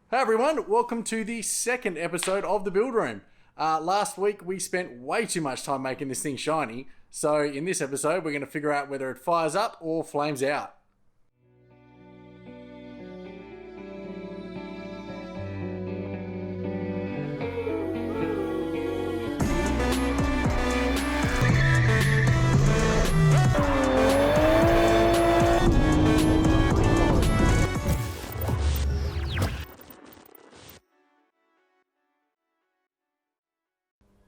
Hey everyone, welcome to the second episode of the Build Room. Last week we spent way too much time making this thing shiny, so in this episode we're going to figure out whether it fires up or flames out.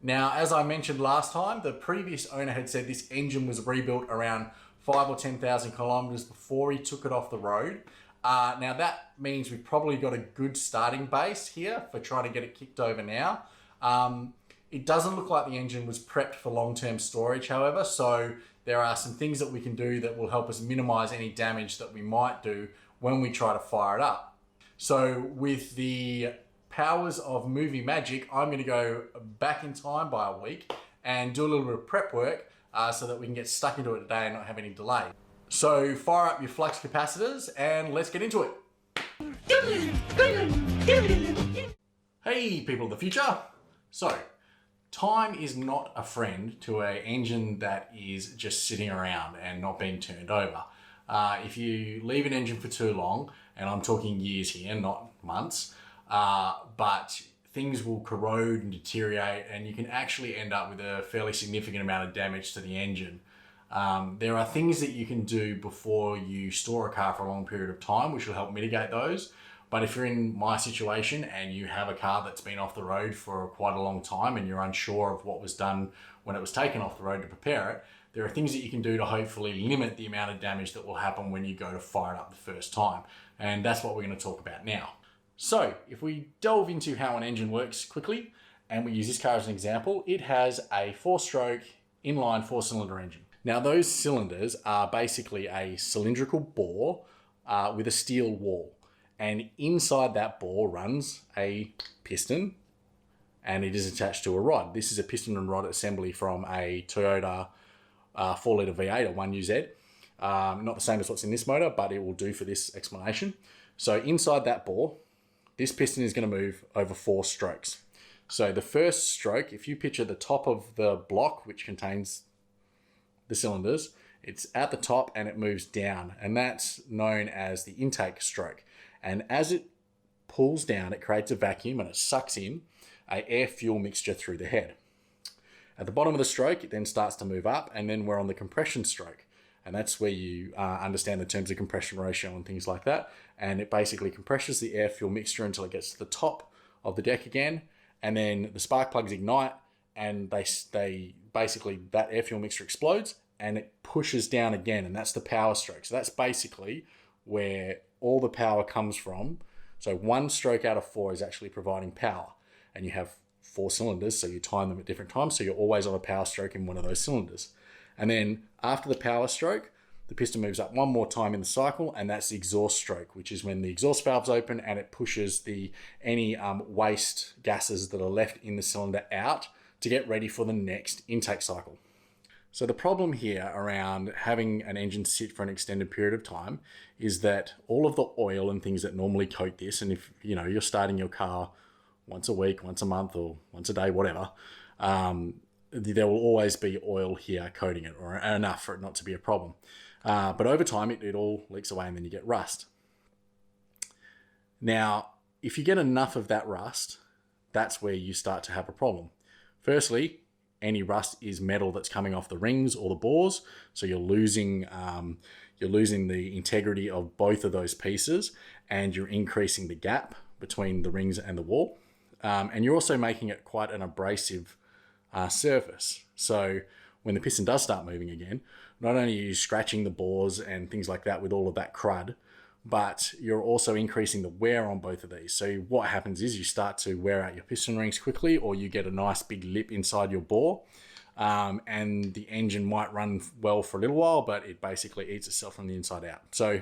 Now, as I mentioned last time, the previous owner had said this engine was rebuilt around 5 or 10,000 kilometers before he took it off the road. Now that means we've probably got a good starting base here for trying to get it kicked over now. It doesn't look like the engine was prepped for long-term storage, however, so there are some things that we can do that will help us minimize any damage that we might do when we try to fire it up. So with the powers of movie magic, I'm going to go back in time by a week and do a little bit of prep work so that we can get stuck into it today and not have any delay. So fire up your flux capacitors and let's get into it. Hey people of the future. So time is not a friend to an engine that is just sitting around and not being turned over. If you leave an engine for too long, and I'm talking years here, not months, but things will corrode and deteriorate and you can actually end up with a fairly significant amount of damage to the engine. There are things that you can do before you store a car for a long period of time which will help mitigate those. But if you're in my situation and you have a car that's been off the road for quite a long time and you're unsure of what was done when it was taken off the road to prepare it, there are things that you can do to hopefully limit the amount of damage that will happen when you go to fire it up the first time. And that's what we're going to talk about now. So if we delve into how an engine works quickly, and we use this car as an example, it has a 4-stroke inline 4-cylinder engine. Now those cylinders are basically a cylindrical bore with a steel wall. And inside that bore runs a piston and it is attached to a rod. This is a piston and rod assembly from a Toyota 4-litre V8 or 1UZ. Not the same as what's in this motor, but it will do for this explanation. So inside that bore, this piston is going to move over 4 strokes. So the first stroke, if you picture the top of the block, which contains the cylinders, it's at the top and it moves down, and that's known as the intake stroke. And as it pulls down, it creates a vacuum and it sucks in an air-fuel mixture through the head. At the bottom of the stroke, it then starts to move up, and then we're on the compression stroke. And that's where you understand the terms of compression ratio and things like that. And it basically compresses the air-fuel mixture until it gets to the top of the deck again. And then the spark plugs ignite and they basically, that air-fuel mixture explodes and it pushes down again. And that's the power stroke. So that's basically where all the power comes from. So 1 stroke out of 4 is actually providing power. And you have 4 cylinders, so you time them at different times. So you're always on a power stroke in one of those cylinders. And then after the power stroke, the piston moves up one more time in the cycle, and that's the exhaust stroke, which is when the exhaust valve's open and it pushes any waste gases that are left in the cylinder out to get ready for the next intake cycle. So the problem here around having an engine sit for an extended period of time is that all of the oil and things that normally coat this, and if you're starting your car once a week, once a month, or once a day, whatever, there will always be oil here coating it, or enough for it not to be a problem. But over time, it all leaks away and then you get rust. Now, if you get enough of that rust, that's where you start to have a problem. Firstly, any rust is metal that's coming off the rings or the bores, so you're losing the integrity of both of those pieces, and you're increasing the gap between the rings and the wall. And you're also making it quite an abrasive surface. So when the piston does start moving again, not only are you scratching the bores and things like that with all of that crud, but you're also increasing the wear on both of these. So what happens is you start to wear out your piston rings quickly, or you get a nice big lip inside your bore, and the engine might run well for a little while, but it basically eats itself from the inside out. So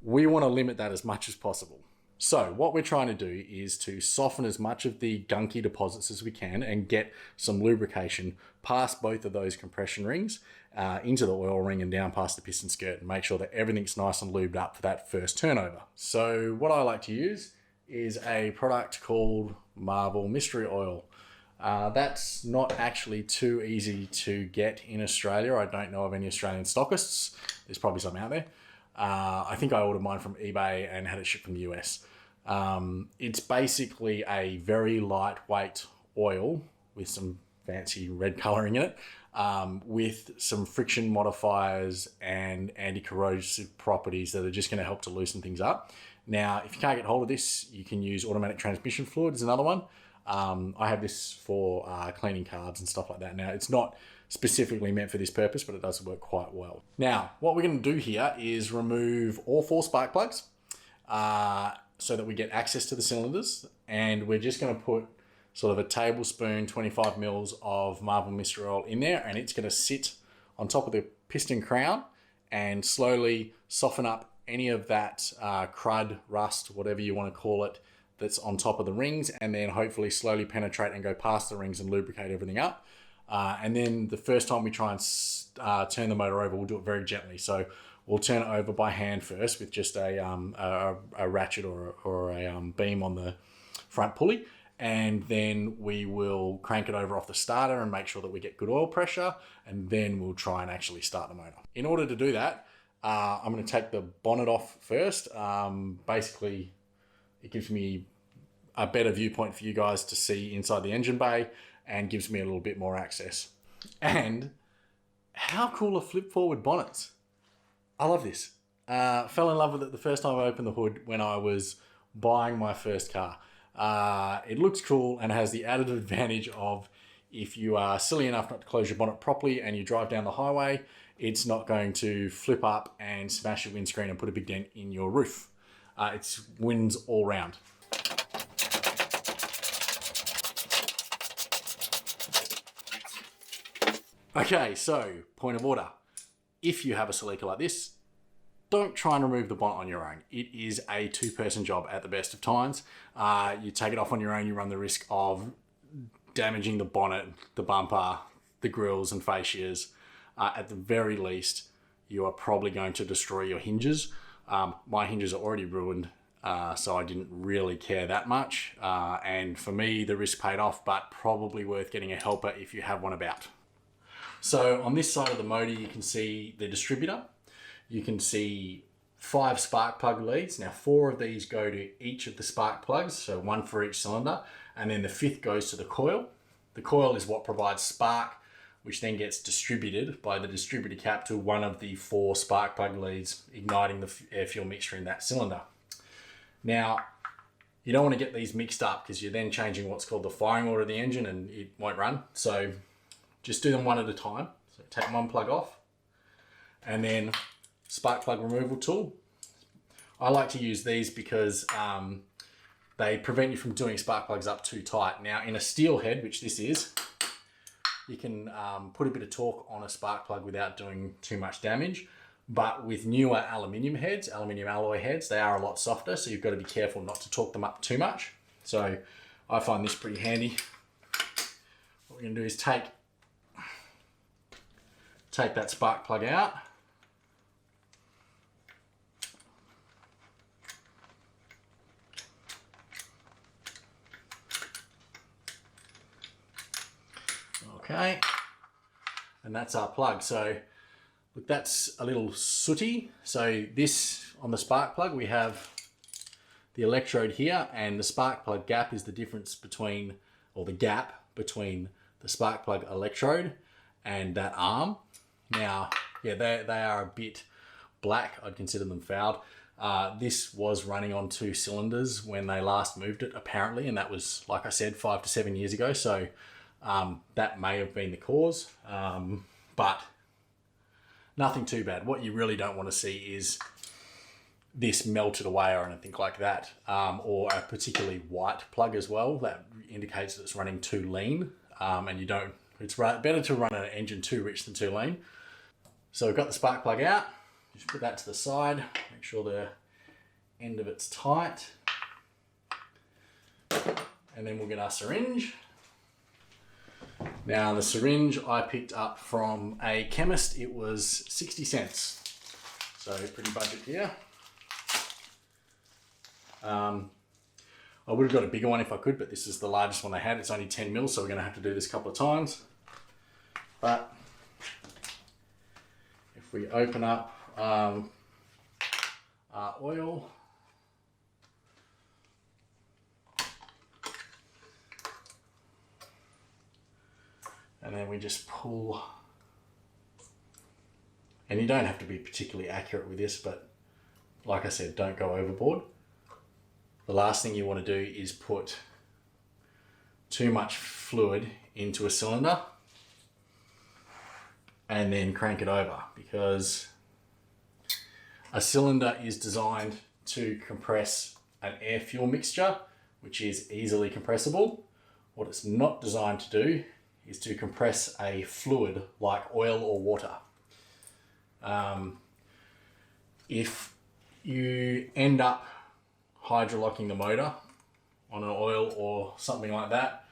we want to limit that as much as possible. So what we're trying to do is to soften as much of the gunky deposits as we can and get some lubrication past both of those compression rings into the oil ring and down past the piston skirt, and make sure that everything's nice and lubed up for that first turnover. So what I like to use is a product called Marvel Mystery Oil. That's not actually too easy to get in Australia. I don't know of any Australian stockists. There's probably some out there. I think I ordered mine from eBay and had it shipped from the US. It's basically a very lightweight oil with some fancy red colouring in it, with some friction modifiers and anti-corrosive properties that are just going to help to loosen things up. Now, if you can't get hold of this, you can use automatic transmission fluid is another one. I have this for cleaning carbs and stuff like that. Now, it's not specifically meant for this purpose, but it does work quite well. Now, what we're going to do here is remove all 4 spark plugs so that we get access to the cylinders. And we're just going to put sort of a tablespoon, 25 mils of Marvel Mystery Oil in there, and it's going to sit on top of the piston crown and slowly soften up any of that crud, rust, whatever you want to call it, that's on top of the rings, and then hopefully slowly penetrate and go past the rings and lubricate everything up. And then the first time we try and turn the motor over, we'll do it very gently. So we'll turn it over by hand first with just a ratchet or a beam on the front pulley. And then we will crank it over off the starter and make sure that we get good oil pressure. And then we'll try and actually start the motor. In order to do that, I'm going to take the bonnet off first. Basically, it gives me a better viewpoint for you guys to see inside the engine bay and gives me a little bit more access. And how cool are flip forward bonnets? I love this. Fell in love with it the first time I opened the hood when I was buying my first car. It looks cool and has the added advantage of if you are silly enough not to close your bonnet properly and you drive down the highway, it's not going to flip up and smash your windscreen and put a big dent in your roof. It's wins all round. Okay, so point of order. If you have a Celica like this, don't try and remove the bonnet on your own. It is a 2-person job at the best of times. You take it off on your own, you run the risk of damaging the bonnet, the bumper, the grills and fascias. At the very least, you are probably going to destroy your hinges. My hinges are already ruined, so I didn't really care that much. And for me, the risk paid off, but probably worth getting a helper if you have one about. So on this side of the motor, you can see the distributor. You can see 5 spark plug leads. Now 4 of these go to each of the spark plugs, so 1 for each cylinder, and then the 5th goes to the coil. The coil is what provides spark, which then gets distributed by the distributor cap to one of the 4 spark plug leads, igniting the air fuel mixture in that cylinder. Now, you don't want to get these mixed up because you're then changing what's called the firing order of the engine and it won't run. So just do them one at a time. So take one plug off and then spark plug removal tool. I like to use these because they prevent you from doing spark plugs up too tight. Now in a steel head, which this is, you can put a bit of torque on a spark plug without doing too much damage. But with newer aluminium heads, aluminium alloy heads, they are a lot softer, so you've got to be careful not to torque them up too much. So I find this pretty handy. What we're going to do is take that spark plug out. Okay, and that's our plug. So look, that's a little sooty. So this, on the spark plug, we have the electrode here, and the spark plug gap is the difference between, or the gap between the spark plug electrode and that arm. Now, yeah, they are a bit black. I'd consider them fouled. This was running on 2 cylinders when they last moved it, apparently, and that was, like I said, 5 to 7 years ago. So that may have been the cause, but nothing too bad. What you really don't want to see is this melted away or anything like that, or a particularly white plug as well. That indicates that it's running too lean, and you don't. It's better to run an engine too rich than too lean. So we've got the spark plug out. Just put that to the side. Make sure the end of it's tight, and then we'll get our syringe. Now the syringe I picked up from a chemist. It was 60 cents. So pretty budget here. I would have got a bigger one if I could, but this is the largest one they had. It's only 10 mil, so we're going to have to do this a couple of times. But if we open up our oil, and then we just pull, and you don't have to be particularly accurate with this, but like I said, don't go overboard. The last thing you want to do is put too much fluid into a cylinder and then crank it over, because a cylinder is designed to compress an air fuel mixture, which is easily compressible. What it's not designed to do is to compress a fluid like oil or water. If you end up hydrolocking the motor on an oil or something like that,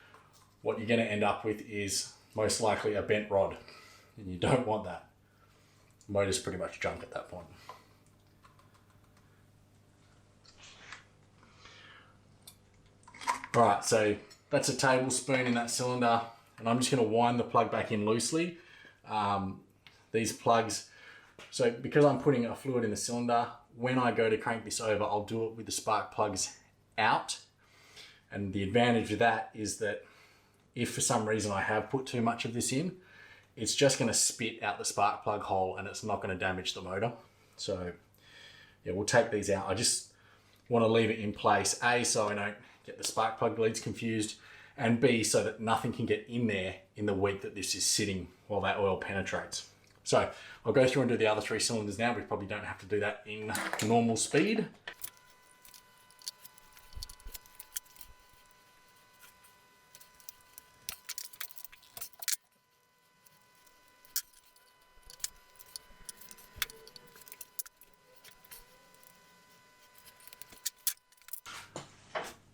what you're going to end up with is most likely a bent rod, and you don't want that. The motor's pretty much junk at that point. Alright, so that's a tablespoon in that cylinder, and I'm just going to wind the plug back in loosely. These plugs, so because I'm putting a fluid in the cylinder, when I go to crank this over, I'll do it with the spark plugs out. And the advantage of that is that if for some reason I have put too much of this in, it's just going to spit out the spark plug hole and it's not going to damage the motor. So yeah, we'll take these out. I just want to leave it in place, A, so I don't get the spark plug leads confused, and B, so that nothing can get in there in the week that this is sitting while that oil penetrates. So I'll go through and do the other 3 cylinders now. We probably don't have to do that in normal speed.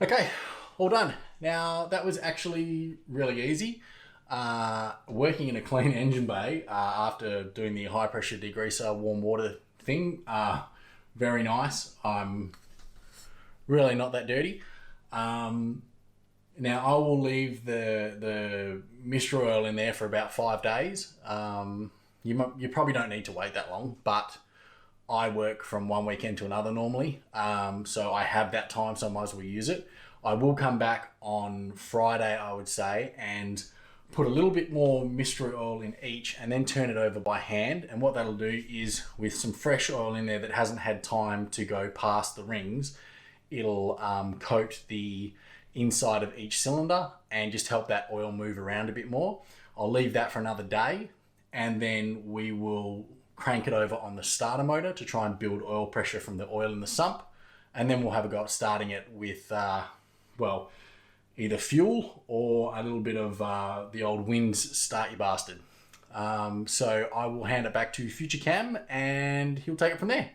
Okay, all done. Now that was actually really easy. Working in a clean engine bay after doing the high pressure degreaser warm water thing, very nice. I'm really not that dirty. Now I will leave the mystery oil in there for about 5 days. You probably don't need to wait that long, but I work from one weekend to another normally, so I have that time, so I might as well use it. I will come back on Friday, I would say, and put a little bit more mystery oil in each and then turn it over by hand. And what that'll do is, with some fresh oil in there that hasn't had time to go past the rings, it'll coat the inside of each cylinder and just help that oil move around a bit more. I'll leave that for another day, and then we will crank it over on the starter motor to try and build oil pressure from the oil in the sump. And then we'll have a go at starting it with, well, either fuel or a little bit of the old Winds Start You Bastard. So I will hand it back to Future Cam and he'll take it from there.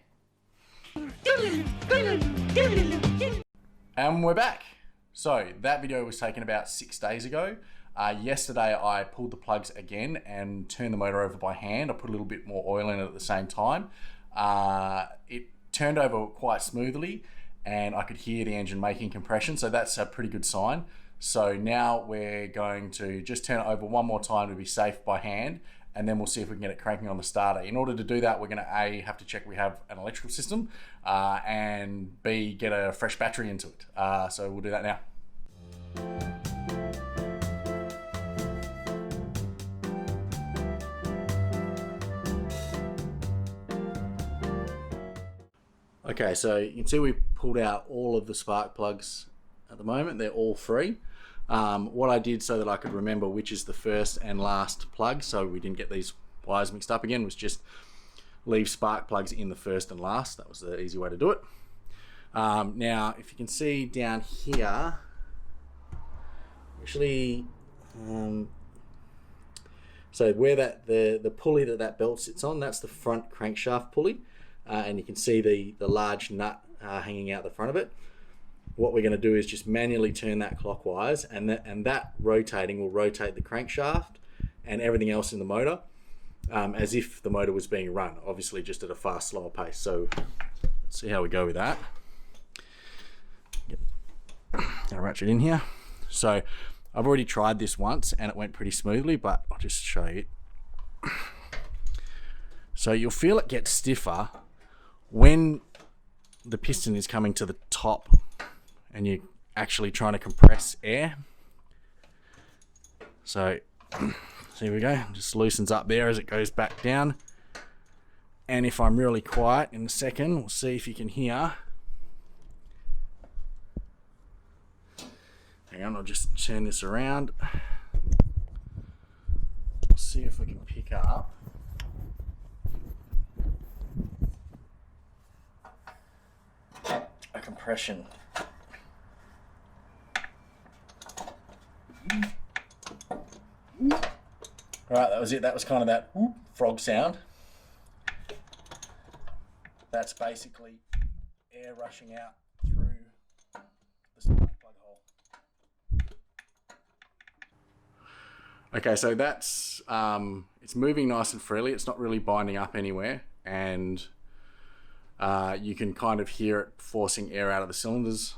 And we're back. So that video was taken about 6 days ago. Yesterday I pulled the plugs again and turned the motor over by hand. I put a little bit more oil in it at the same time. It turned over quite smoothly and I could hear the engine making compression, so that's a pretty good sign. So now we're going to just turn it over one more time to be safe by hand, and then we'll see if we can get it cranking on the starter. In order to do that, we're going to A, have to check we have an electrical system, and B, get a fresh battery into it. So we'll do that now. Okay, so you can see we pulled out all of the spark plugs at the moment. They're all free. What I did so that I could remember which is the first and last plug, so we didn't get these wires mixed up again, was just leave spark plugs in the first and last. That was the easy way to do it. Now, if you can see down here, actually, so where the pulley that belt sits on, that's the front crankshaft pulley. And you can see the large nut hanging out the front of it. What we're going to do is just manually turn that clockwise, and that rotating will rotate the crankshaft and everything else in the motor as if the motor was being run, obviously just at a far slower pace. So let's see how we go with that. Yep. going to ratchet in here. So I've already tried this once and it went pretty smoothly, but I'll just show you. So you'll feel it get stiffer when the piston is coming to the top and you're actually trying to compress air. So here we go, it just loosens up there as it goes back down. And if I'm really quiet in a second, we'll see if you can hear. Hang on, I'll just turn this around. We'll see if we can pick up a compression. Alright, that was it. That was kind of that frog sound. That's basically air rushing out through the spark plug hole. Okay, so that's it's moving nice and freely. It's not really binding up anywhere, and you can kind of hear it forcing air out of the cylinders.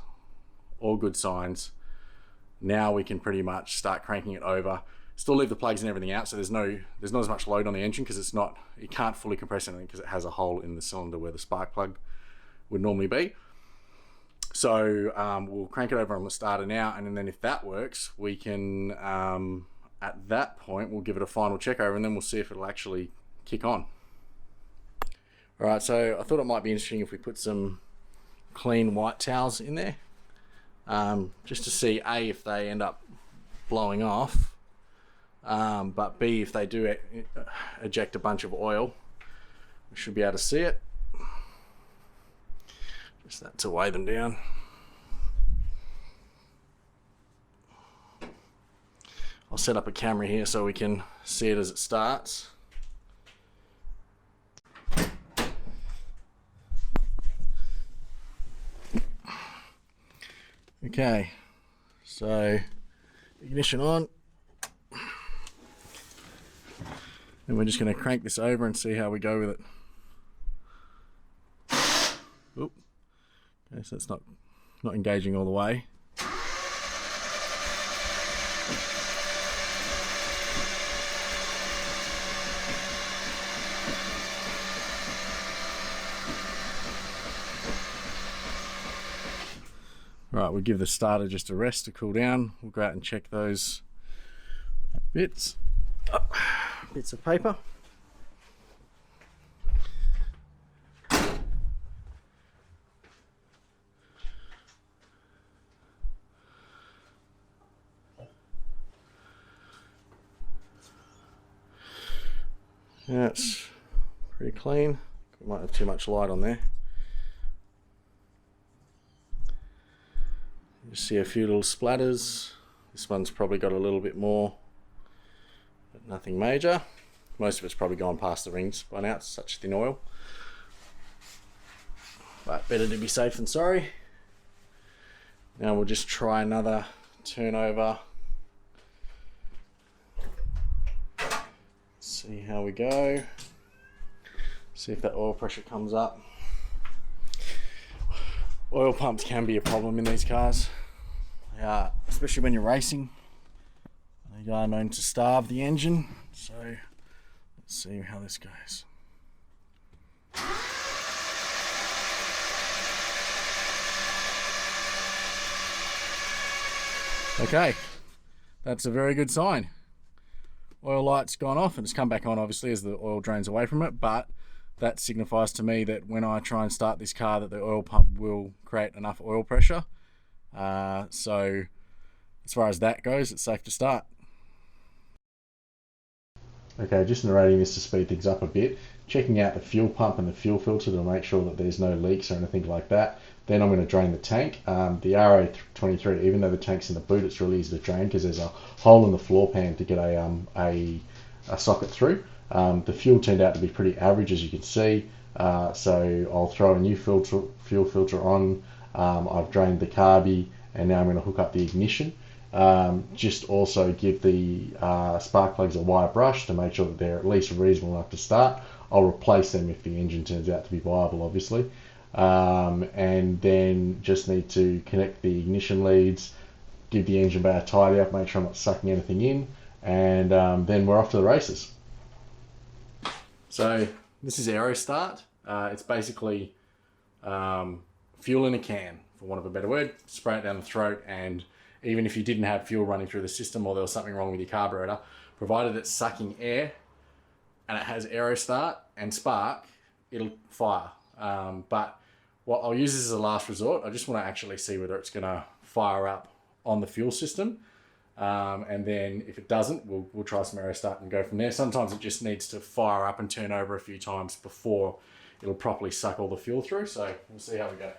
All good signs. Now we can pretty much start cranking it over. Still leave the plugs and everything out, so there's not as much load on the engine because it can't fully compress anything because it has a hole in the cylinder where the spark plug would normally be. So we'll crank it over on the starter now, and then if that works, we can at that point we'll give it a final check over, and then we'll see if it'll actually kick on. All right, so I thought it might be interesting if we put some clean white towels in there, just to see A, if they end up blowing off, but B, if they do eject a bunch of oil, we should be able to see it. Just that to weigh them down. I'll set up a camera here so we can see it as it starts. Okay, so ignition on. And we're just going to crank this over and see how we go with it. Oop. Okay, so it's not engaging all the way. Right, we'll give the starter just a rest to cool down. We'll go out and check those bits of paper. That's pretty clean. Might have too much light on there. You see a few little splatters. This one's probably got a little bit more, but nothing major. Most of it's probably gone past the rings by now, it's such thin oil. But better to be safe than sorry. Now we'll just try another turnover. See how we go. See if that oil pressure comes up. Oil pumps can be a problem in these cars, especially when you're racing. They are known to starve the engine, so let's see how this goes. Okay, that's a very good sign. Oil light's gone off and it's come back on obviously as the oil drains away from it, but that signifies to me that when I try and start this car that the oil pump will create enough oil pressure. So as far as that goes, it's safe to start. Okay, just narrating this to speed things up a bit. Checking out the fuel pump and the fuel filter to make sure that there's no leaks or anything like that. Then I'm going to drain the tank. The RA23, even though the tank's in the boot, it's really easy to drain because there's a hole in the floor pan to get a socket through. The fuel turned out to be pretty average, as you can see, so I'll throw a new fuel filter on. I've drained the carby, and now I'm going to hook up the ignition. Just also give the spark plugs a wire brush to make sure that they're at least reasonable enough to start. I'll replace them if the engine turns out to be viable, obviously. And then just need to connect the ignition leads, give the engine bay a tidy up, make sure I'm not sucking anything in, and then we're off to the races. So this is Aero Start. It's basically fuel in a can, for want of a better word. Spray it down the throat, and even if you didn't have fuel running through the system or there was something wrong with your carburetor, provided it's sucking air and it has Aero Start and spark, it'll fire. But what I'll use this as a last resort. I just want to actually see whether it's going to fire up on the fuel system. And then if it doesn't, we'll try some Aero Start and go from there. Sometimes it just needs to fire up and turn over a few times before it'll properly suck all the fuel through. So we'll see how we go.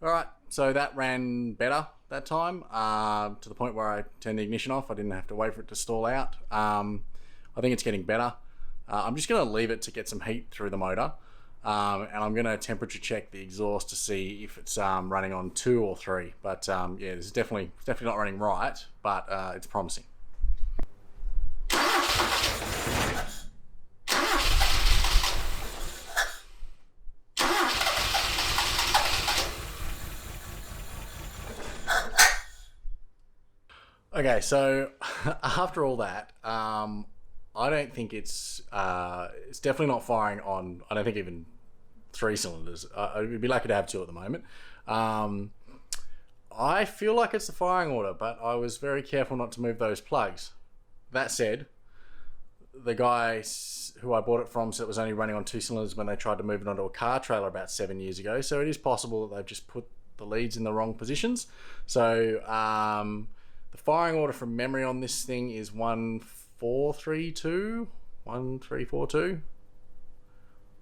All right, so that ran better that time, to the point where I turned the ignition off. I didn't have to wait for it to stall out. I think it's getting better. I'm just gonna leave it to get some heat through the motor. And I'm gonna temperature check the exhaust to see if it's running on 2 or 3. But yeah, this is definitely not running right, but it's promising. Okay, so after all that, I don't think it's definitely not firing on, I don't think even 3 cylinders. I'd be lucky to have 2 at the moment. I feel like it's the firing order, but I was very careful not to move those plugs. That said, the guy who I bought it from said it was only running on 2 cylinders when they tried to move it onto a car trailer about 7 years ago. So it is possible that they've just put the leads in the wrong positions. So the firing order from memory on this thing is 1432, 1342,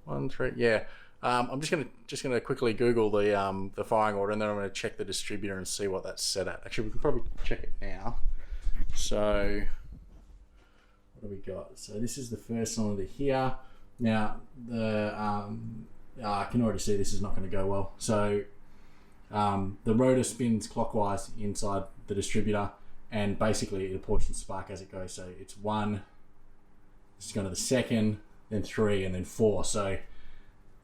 13. Yeah. I'm just gonna quickly Google the firing order, and then I'm gonna check the distributor and see what that's set at. Actually, we can probably check it now. So what do we got? So this is the first cylinder here. Now I can already see this is not going to go well. So the rotor spins clockwise inside the distributor, and basically it apportions spark as it goes. So it's 1, it's going to the 2nd, then 3, and then 4. So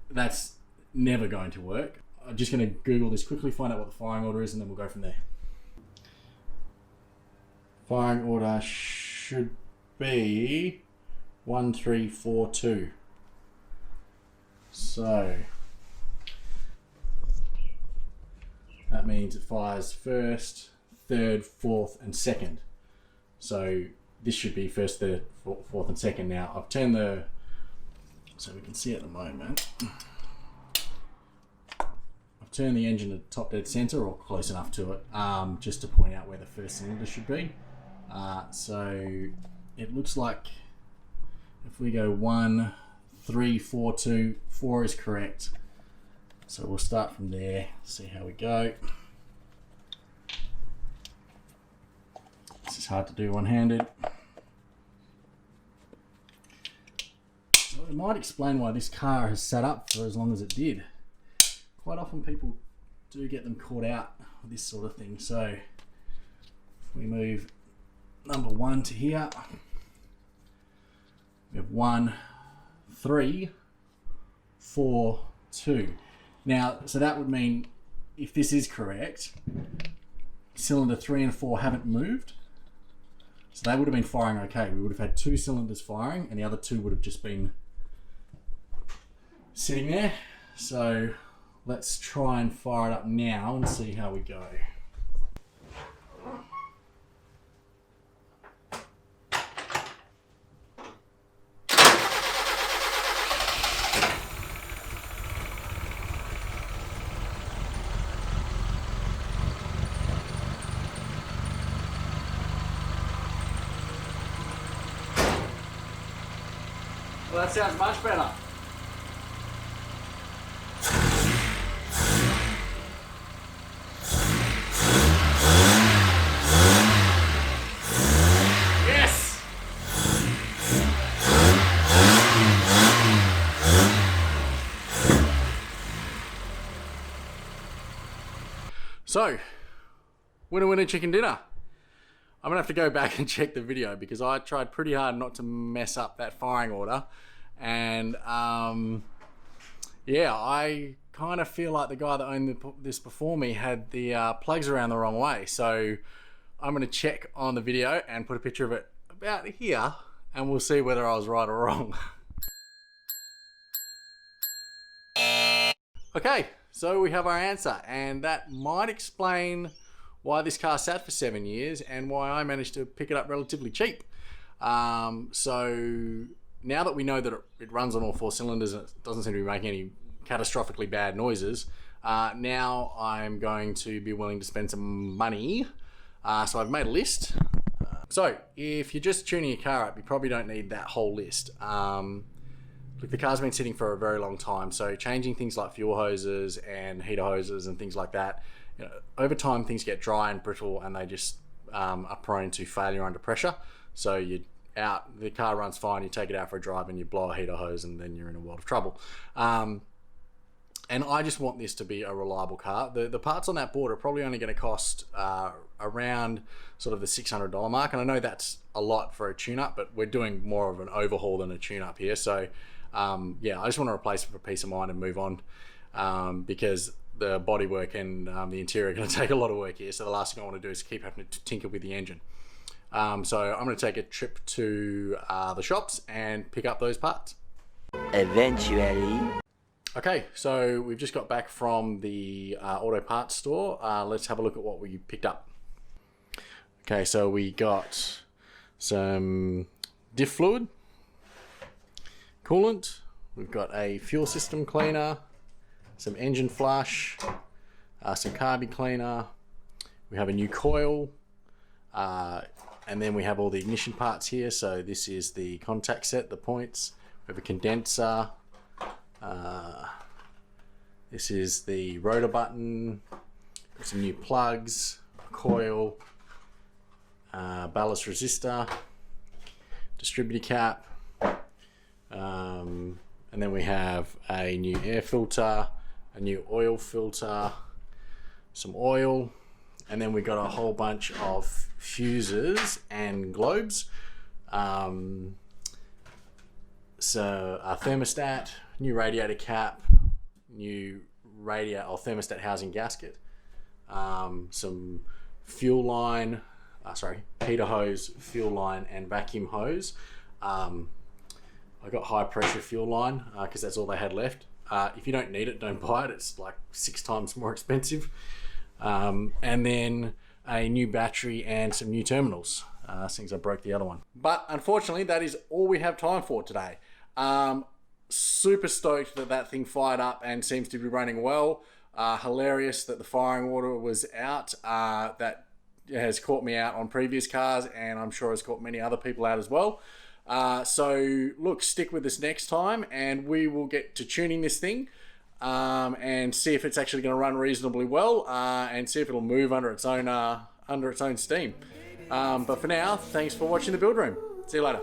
that's never going to work. I'm just going to Google this quickly, find out what the firing order is, and then we'll go from there. Firing order should be 1342. So that means it fires 1st, 3rd, 4th, and 2nd. So this should be 1st, 3rd, 4th, and 2nd. Now I've turned the, so we can see at the moment, I've turned the engine to top dead center or close enough to it, just to point out where the first cylinder should be. So it looks like if we go 1, 3, 4, 2, 4 is correct. So we'll start from there, see how we go. This is hard to do one-handed. So it might explain why this car has sat up for as long as it did. Quite often people do get them caught out with this sort of thing. So if we move number 1 to here. We have 1, 3, 4, 2. Now, so that would mean, if this is correct, cylinder 3 and 4 haven't moved. So they would have been firing okay. We would have had 2 cylinders firing and the other 2 would have just been sitting there. So let's try and fire it up now and see how we go. Well, that sounds much better. Yes! So, winner chicken dinner. I'm gonna have to go back and check the video because I tried pretty hard not to mess up that firing order. And yeah, I kind of feel like the guy that owned this before me had the plugs around the wrong way. So I'm gonna check on the video and put a picture of it about here and we'll see whether I was right or wrong. Okay, so we have our answer, and that might explain why this car sat for 7 years and why I managed to pick it up relatively cheap. So now that we know that it runs on all 4 cylinders and it doesn't seem to be making any catastrophically bad noises, now I'm going to be willing to spend some money. So I've made a list. So if you're just tuning your car up, you probably don't need that whole list. Look, the car's been sitting for a very long time, so changing things like fuel hoses and heater hoses and things like that, you know, over time things get dry and brittle and they just are prone to failure under pressure. So the car runs fine, you take it out for a drive and you blow a heater hose and then you're in a world of trouble. And I just want this to be a reliable car. The parts on that board are probably only going to cost around sort of the $600 mark, and I know that's a lot for a tune-up, but we're doing more of an overhaul than a tune-up here. So yeah, I just want to replace it for peace of mind and move on, because the bodywork and the interior are going to take a lot of work here. So the last thing I want to do is keep having to tinker with the engine. So I'm going to take a trip to the shops and pick up those parts. Eventually. Okay, so we've just got back from the auto parts store. Let's have a look at what we picked up. Okay, so we got some diff fluid, coolant, we've got a fuel system cleaner, some engine flush, some carby cleaner, we have a new coil, and then we have all the ignition parts here. So this is the contact set, the points, we have a condenser, this is the rotor button, some new plugs, coil, ballast resistor, distributor cap, and then we have a new air filter, a new oil filter, some oil, and then we got a whole bunch of fuses and globes. So a thermostat, new radiator cap, new radiator or thermostat housing gasket, some fuel line, heater hose, fuel line, and vacuum hose. I got high pressure fuel line because that's all they had left. If you don't need it, don't buy it. It's like 6 times more expensive. And then a new battery and some new terminals, since I broke the other one. But unfortunately, that is all we have time for today. Super stoked that thing fired up and seems to be running well. Hilarious that the firing order was out. That has caught me out on previous cars, and I'm sure has caught many other people out as well. So look, stick with us next time and we will get to tuning this thing and see if it's actually going to run reasonably well, and see if it'll move under its own steam. But for now, thanks for watching the build room. See you later.